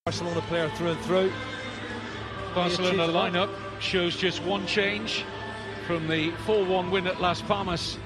Barcelona player through and through. Barcelona lineup shows just one change from the 4-1 win at Las Palmas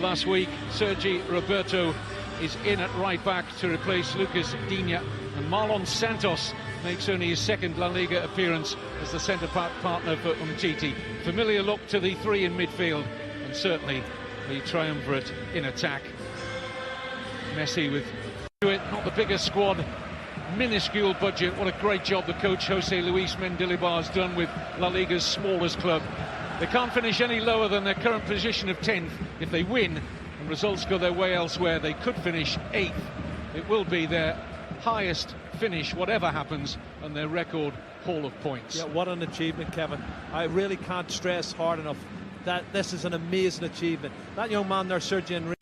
last week. Sergi Roberto is in at right back to replace Lucas Digne, and Marlon Santos makes only his second La Liga appearance as the centre-back partner for Umtiti. Familiar look to the three in midfield, and certainly the triumvirate in attack. Messi with it, not the biggest squad, minuscule budget. What a great job the coach Jose Luis Mendilibar has done with La Liga's smallest club. They can't finish any lower than their current position of 10th. If they win and results go their way elsewhere, they could finish 8th. It will be their highest finish, whatever happens, and their record haul of points. Yeah, what an achievement, Kevin. I really can't stress hard enough that this is an amazing achievement. That young man there, Sergi Enrique,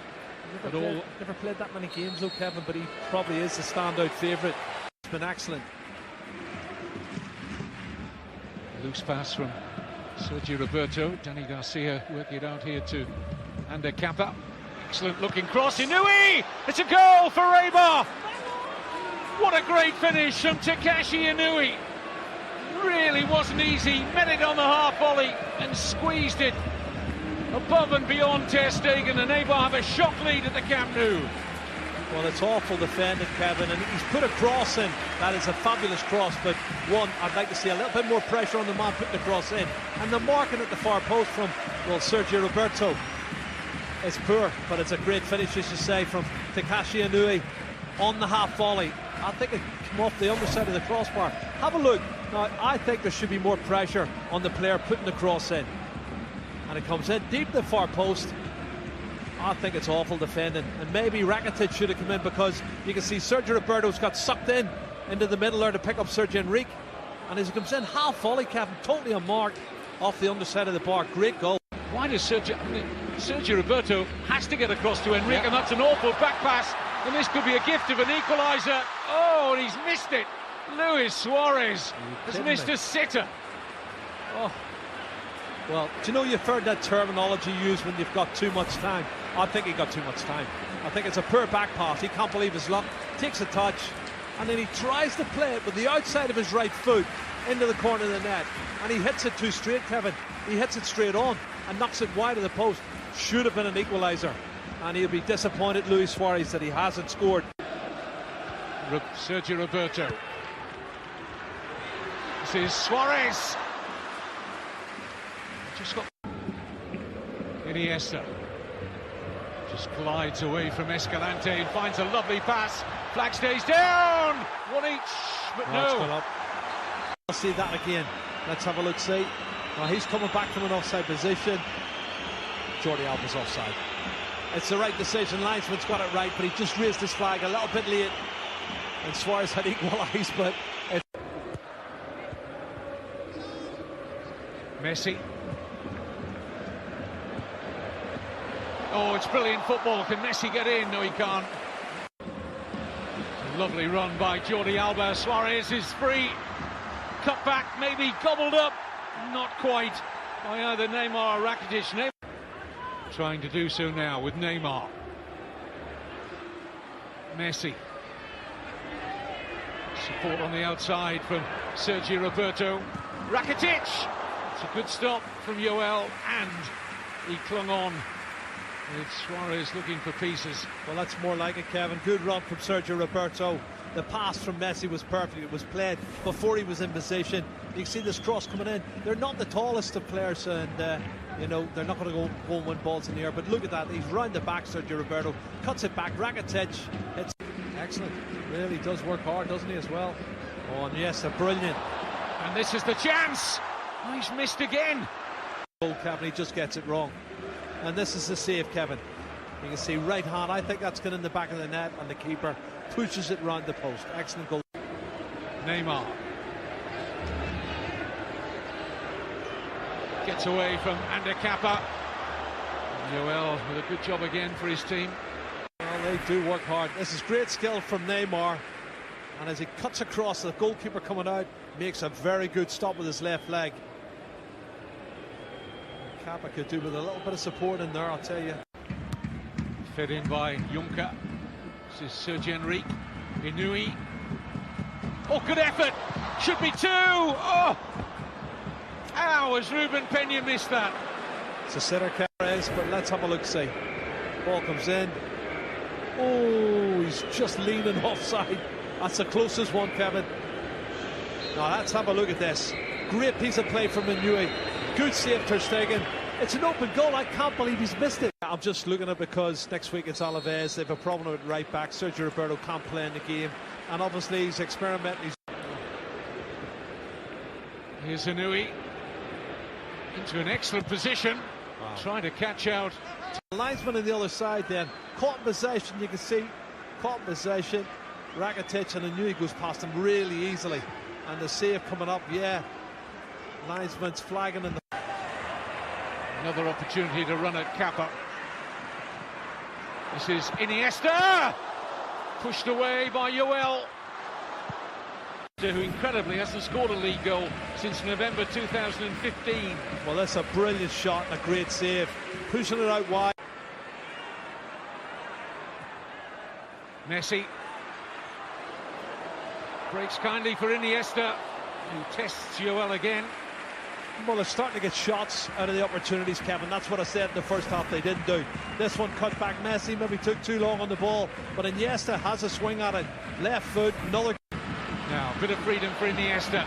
never played that many games though, Kevin, but he probably is the standout favourite. It's been excellent. Loose pass from Sergi Roberto. Danny Garcia working it out here to Ander Kappa. Excellent looking cross. Inui! It's a goal for Eibar! What a great finish from Takashi Inui. Really wasn't easy. Met it on the half volley and squeezed it above and beyond Ter Stegen, and Eibar have a shock lead at the Camp Nou. Well, it's awful defending, Kevin, and he's put a cross in. That is a fabulous cross, but one, I'd like to see a little bit more pressure on the man putting the cross in. And the marking at the far post from, well, Sergio Roberto is poor, but it's a great finish, as you say, from Takashi Inui on the half volley. I think it came off the underside of the crossbar. Have a look. Now, I think there should be more pressure on the player putting the cross in. And it comes in deep the far post. I think it's awful defending, and maybe Rakitic should have come in, because you can see Sergio Roberto's got sucked in into the middle there to pick up Sergi Enrique, and as he comes in, half volley, Kevin, totally unmarked off the underside of the bar. Great goal. Why does Sergio Roberto has to get across to Enrique, and that's an awful back pass, and this could be a gift of an equaliser. Oh, and he's missed it. Luis Suarez has missed a sitter. Oh. Well, do you know, you've heard that terminology used when you've got too much time. I think he got too much time. I think it's a poor back pass. He can't believe his luck. Takes a touch, and then he tries to play it with the outside of his right foot into the corner of the net, and he hits it too straight, Kevin. He hits it straight on and knocks it wide of the post. Should have been an equaliser, and he'll be disappointed, Luis Suarez, that he hasn't scored. Sergio Roberto. This is Suarez. Just got Iniesta. Just glides away from Escalante and finds a lovely pass. Flag stays down. One each, but no. I'll see that again. Let's have a look. See. Now he's coming back from an offside position. Jordi Alba's offside. It's the right decision. Linesman's got it right, but he just raised his flag a little bit late, and Suarez had equalised. But Messi. Oh, it's brilliant football. Can Messi get in? No, he can't. Lovely run by Jordi Alba. Suarez is free. Cut back, maybe gobbled up. Not quite by either Neymar or Rakitic. Neymar trying to do so now with Neymar. Messi. Support on the outside from Sergio Roberto. Rakitic. It's a good stop from Joel, and he clung on. It's Suarez looking for pieces. Well, that's more like it, Kevin. Good run from Sergio Roberto. The pass from Messi was perfect. It was played before he was in position. You can see this cross coming in. They're not the tallest of players, and you know, they're not going to go and win balls in the air. But look at that. He's round the back, Sergio Roberto. Cuts it back. Rakitic. It's excellent. Really does work hard, doesn't he, as well? Oh, and yes, a brilliant. And this is the chance. Oh, he's missed again. Kevin, he just gets it wrong. And this is the save, Kevin. You can see right hand. I think that's going in the back of the net, and the keeper pushes it round the post. Excellent goal. Neymar gets away from Ander Kappa. Joel with a good job again for his team. Well, they do work hard. This is great skill from Neymar, and as he cuts across, the goalkeeper coming out makes a very good stop with his left leg. Kappa could do with a little bit of support in there, I'll tell you. Fed in by Juncker. This is Sergi Enrique. Inui. Oh, good effort. Should be two. Oh! How has Ruben Peña missed that? It's a sitter, Carres, but let's have a look, see. Ball comes in. Oh, he's just leaning offside. That's the closest one, Kevin. Now let's have a look at this. Great piece of play from Inui. Good save, Ter Stegen. It's an open goal. I can't believe he's missed it. I'm just looking at it because next week it's Alaves. They have a problem with right back. Sergio Roberto can't play in the game. And obviously he's experimenting. Here's Inui. Into an excellent position. Wow. Trying to catch out. The linesman on the other side then. Caught in possession, you can see. Caught in possession. Rakitic and Inui goes past him really easily. And the save coming up, yeah. Linesman's flagging in the... Another opportunity to run at Kappa. This is Iniesta! Pushed away by Joel, who incredibly hasn't scored a league goal since November 2015. Well, that's a brilliant shot and a great save. Pushing it out wide. Messi breaks kindly for Iniesta, who tests Joel again. Well, they're starting to get shots out of the opportunities, Kevin. That's what I said in the first half they didn't do. This one cut back. Messi maybe took too long on the ball, but Iniesta has a swing at it. Left foot, another... Now, a bit of freedom for Iniesta.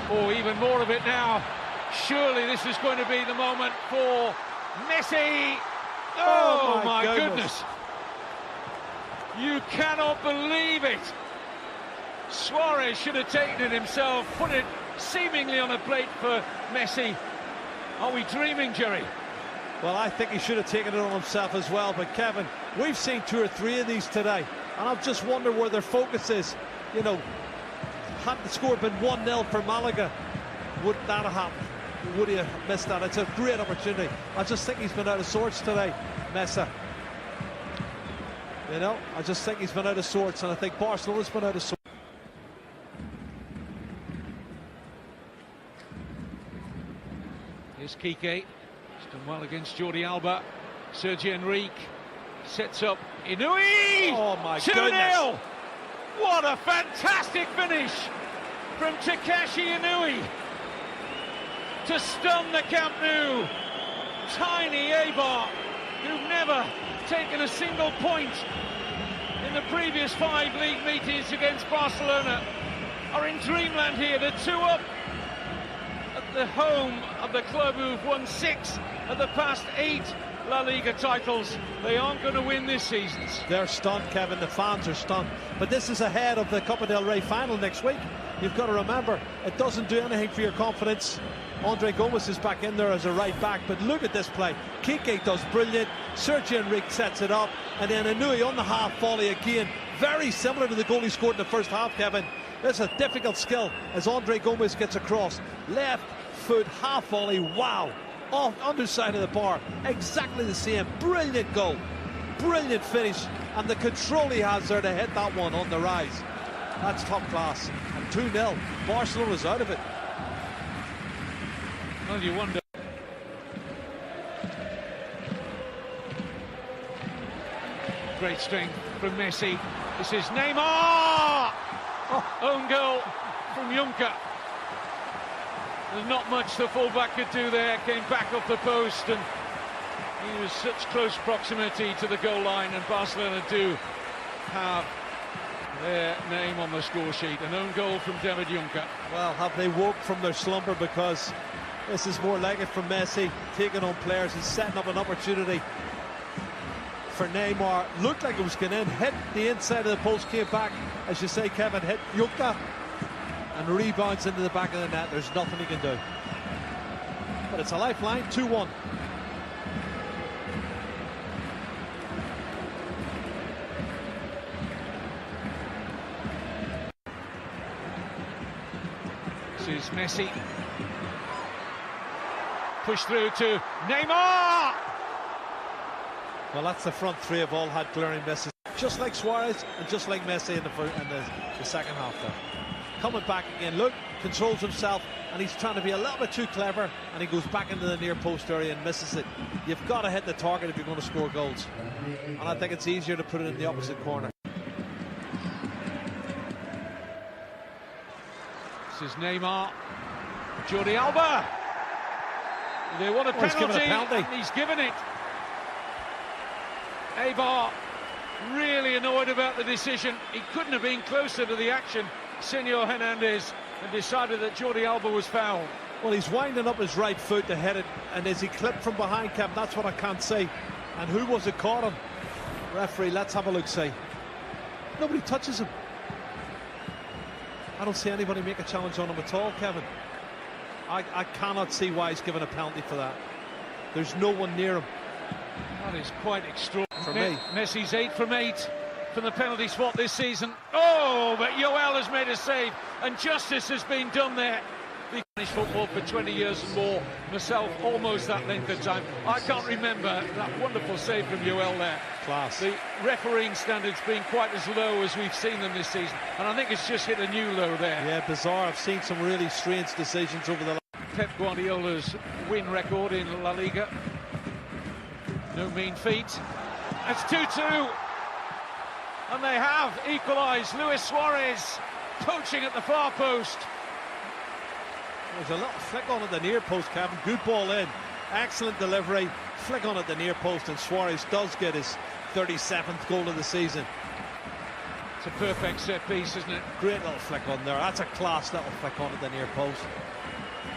Oh, even more of it now. Surely this is going to be the moment for Messi. Oh my goodness. You cannot believe it. Suarez should have taken it himself, put it seemingly on a plate for Messi. Are we dreaming, Jerry? Well, I think he should have taken it on himself as well, but Kevin, we've seen 2 or 3 of these today, and I've just wondered where their focus is. You know, had the score been 1-0 for Malaga, would that have happened? Would he have missed that? It's a great opportunity. I just think he's been out of sorts today, Mesa. You know, I just think he's been out of sorts, and I think Barcelona's been out of sorts. Here's Kike. He's done well against Jordi Alba. Sergi Enrique sets up Inui! Oh my 2-0! goodness! What a fantastic finish from Takashi Inui to stun the Camp Nou. Tiny Eibar, who've never taken a single point in the previous 5 league meetings against Barcelona, are in dreamland here. They're 2 up at the home of the club who've won 6 of the past 8 La Liga titles. They aren't going to win this season. They're stunned, Kevin. The fans are stunned. But this is ahead of the Copa del Rey final next week. You've got to remember, it doesn't do anything for your confidence. Andre Gomes is back in there as a right back, but look at this play. Kike does brilliant. Sergio Enrique sets it up, and then Inui on the half volley again. Very similar to the goal he scored in the first half, Kevin. It's a difficult skill as Andre Gomes gets across. Left foot half volley. Wow. Off underside of the bar, exactly the same. Brilliant goal, brilliant finish, and the control he has there to hit that one on the rise. That's top class. And 2-0, Barcelona's out of it. Well, you wonder. Great strength from Messi. This is Neymar. Own goal from Juncker. There's not much the fullback could do there. Came back off the post, and he was such close proximity to the goal line, and Barcelona do have their name on the score sheet. An own goal from David Juncker. Well, have they woke from their slumber? Because this is more like it from Messi, taking on players and setting up an opportunity for Neymar. Looked like it was going in, hit the inside of the post, came back, as you say, Kevin, hit Juncker, and rebounds into the back of the net. There's nothing he can do. But it's a lifeline, 2-1. This is Messi. Push through to Neymar! Well, that's the front three have all had glaring misses. Just like Suarez and just like Messi in the second half there. Coming back again, look, controls himself, and he's trying to be a little bit too clever, and he goes back into the near post area and misses it. You've got to hit the target if you're going to score goals, and I think it's easier to put it in the opposite corner. This is Neymar. Jordi Alba. They want a penalty, and he's given it. Eibar really annoyed about the decision. He couldn't have been closer to the action, Senor Hernandez, and decided that Jordi Alba was fouled. Well, he's winding up his right foot to head it, and is he clipped from behind, Cap? That's what I can't say. And who was it caught him? Referee, let's have a look, see. Nobody touches him. I don't see anybody make a challenge on him at all, Kevin. I cannot see why he's given a penalty for that. There's no one near him. That is quite extraordinary. For me. Messi's 8 from 8 from the penalty spot this season. Oh, but Joel has made a save, and justice has been done there. Spanish football for 20 years and more, myself almost that length of time. I can't remember that wonderful save from Joel there. Class. The refereeing standards being quite as low as we've seen them this season, and I think it's just hit a new low there. Yeah, bizarre. I've seen some really strange decisions over the Pep Guardiola's win record in La Liga. No mean feat. It's 2-2, and they have equalised. Luis Suarez poaching at the far post. There's a little flick on at the near post, Kevin. Good ball in. Excellent delivery. Flick on at the near post, and Suarez does get his 37th goal of the season. It's a perfect set piece, isn't it? Great little flick on there. That's a class little flick on at the near post.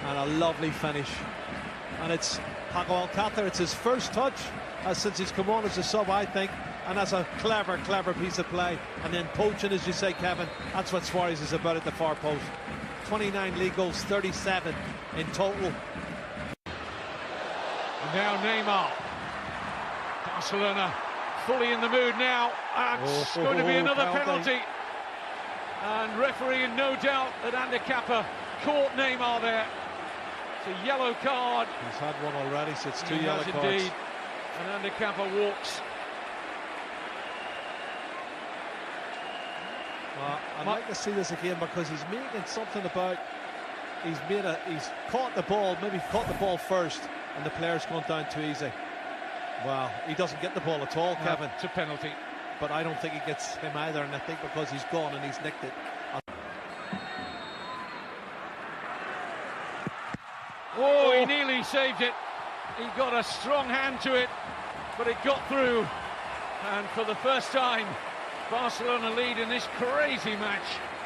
And a lovely finish. And it's Paco Alcácer. It's his first touch since he's come on as a sub, I think. And that's a clever piece of play. And then poaching, as you say, Kevin. That's what Suarez is about at the far post. 29 league goals, 37 in total. And now Neymar. Barcelona fully in the mood now. It's going to be another penalty. And referee in no doubt that Ander Kappa caught Neymar there. It's a yellow card. He's had one already, so it's two yellow cards. Indeed. And Ander Kappa walks. I'd like to see this again, because he's making something about he's caught the ball, maybe caught the ball first, and the player's gone down too easy. Well, he doesn't get the ball at all, Kevin. It's a penalty. But I don't think he gets him either, and I think because he's gone and he's nicked it. Oh, he nearly saved it. He got a strong hand to it, but it got through. And for the first time, Barcelona lead in this crazy match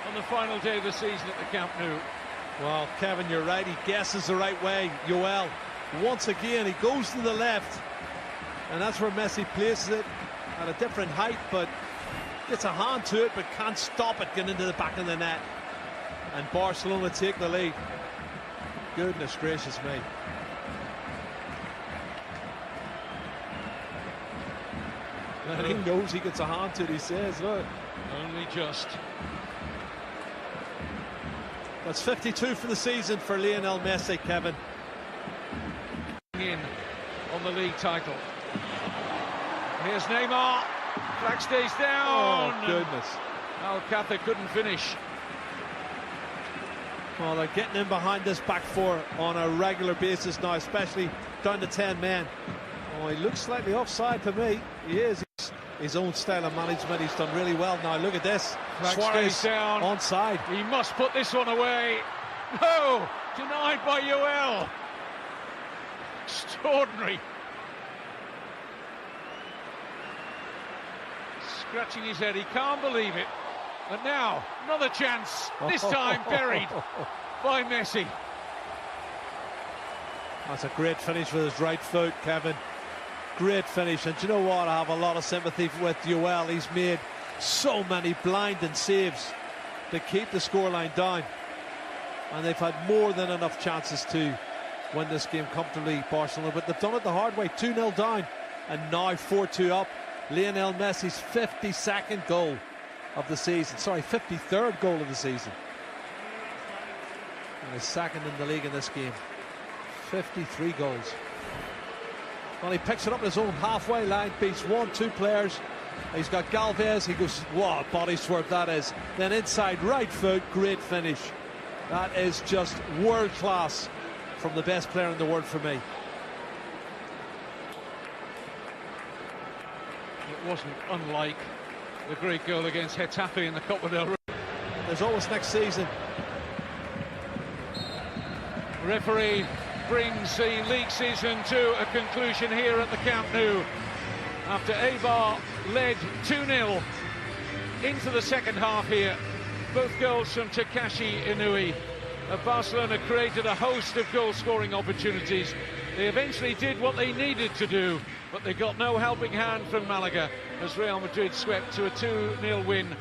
on the final day of the season at the Camp Nou. Well, Kevin, you're right. He guesses the right way. Joel, once again, he goes to the left, and that's where Messi places it at a different height, but gets a hand to it, but can't stop it getting into the back of the net. And Barcelona take the lead. Goodness gracious me. And he knows he gets a hand to it, he says, look. Only just. That's 52 for the season for Lionel Messi, Kevin. In on the league title. Here's Neymar. Flag stays down. Oh, goodness. Alcácer couldn't finish. Well, they're getting in behind this back four on a regular basis now, especially down to 10 men. Oh, he looks slightly offside to me. He is. His own style of management, he's done really well now. Look at this. Flag Suarez stays down. onside. He must put this one away. No! Denied by Joel. Extraordinary. Scratching his head, he can't believe it. And now, another chance, this time buried by Messi. That's a great finish with his right foot, Kevin. Great finish, and do you know what? I have a lot of sympathy with Joel. He's made so many blinding saves to keep the scoreline down, and they've had more than enough chances to win this game comfortably, Barcelona, but they've done it the hard way. 2-0 down, and now 4-2 up. Lionel Messi's 52nd goal of the season, sorry, 53rd goal of the season, and his second in the league in this game. 53 goals. Well, he picks it up in his own halfway line, beats 1-2 players. He's got Galvez, he goes, what a body swerve that is. Then inside right foot, great finish. That is just world class from the best player in the world for me. It wasn't unlike the great goal against Getafe in the Copa del Rey. There's always next season. Referee brings the league season to a conclusion here at the Camp Nou after Eibar led 2-0 into the second half here. Both goals from Takashi Inui. Barcelona created a host of goal-scoring opportunities. They eventually did what they needed to do, but they got no helping hand from Malaga as Real Madrid swept to a 2-0 win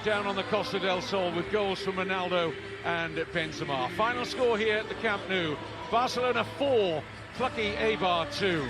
down on the Costa del Sol with goals from Ronaldo and Benzema. Final score here at the Camp Nou: Barcelona 4, plucky Eibar 2.